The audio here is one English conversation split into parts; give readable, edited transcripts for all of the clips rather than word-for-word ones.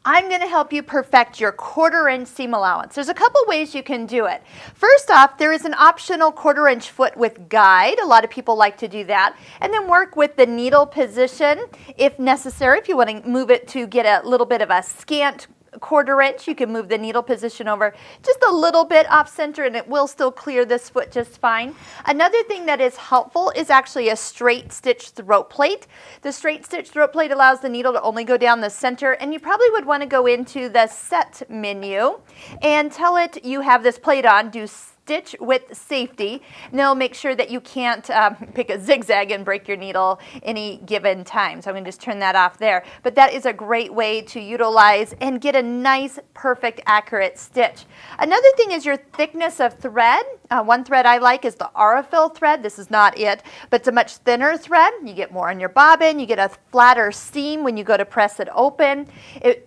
I'm going to help you perfect your 1/4 inch seam allowance. There's a couple ways you can do it. First off, there is an optional 1/4 inch foot with guide. A lot of people like to do that. And then work with the needle position if necessary. If you want to move it to get a little bit of a scant 1/4 inch, you can move the needle position over just a little bit off center and it will still clear this foot just fine. Another thing that is helpful is actually a straight stitch throat plate. The straight stitch throat plate allows the needle to only go down the center, and you probably would want to go into the set menu and tell it you have this plate on, do stitch with safety, and it'll make sure that you can't pick a zigzag and break your needle any given time. So I'm going to just turn that off there. But that is a great way to utilize and get a nice, perfect, accurate stitch. Another thing is your thickness of thread. One thread I like is the Aurifil thread. This is not it, but it's a much thinner thread. You get more on your bobbin. You get a flatter seam when you go to press it open,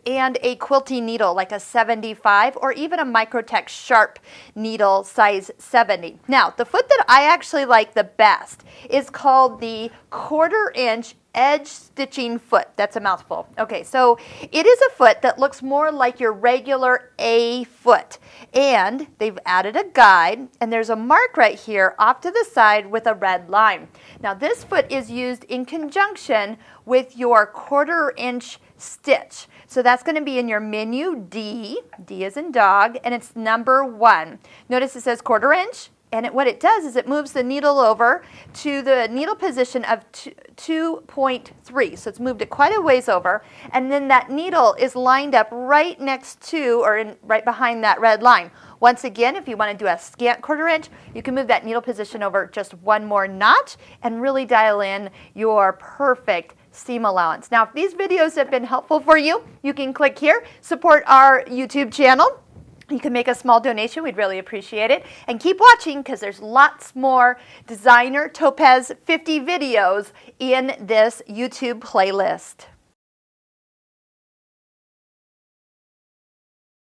and a quilty needle like a 75 or even a Microtech Sharp needle size 70. Now, the foot that I actually like the best is called the 1/4 inch edge stitching foot. That's a mouthful. Okay, so it is a foot that looks more like your regular A foot, and they've added a guide, and there's a mark right here off to the side with a red line. Now, this foot is used in conjunction with your 1/4 inch stitch. So that's going to be in your menu D as in dog, and it's number 1. Notice it says 1/4 inch. And what it does is it moves the needle over to the needle position of 2.3. So it's moved it quite a ways over. And then that needle is lined up right next to, or right behind that red line. Once again, if you want to do a scant 1/4 inch, you can move that needle position over just one more notch and really dial in your perfect seam allowance. Now, if these videos have been helpful for you, you can click here, support our YouTube channel. You can make a small donation. We'd really appreciate it. And keep watching because there's lots more Designer Topaz 50 videos in this YouTube playlist.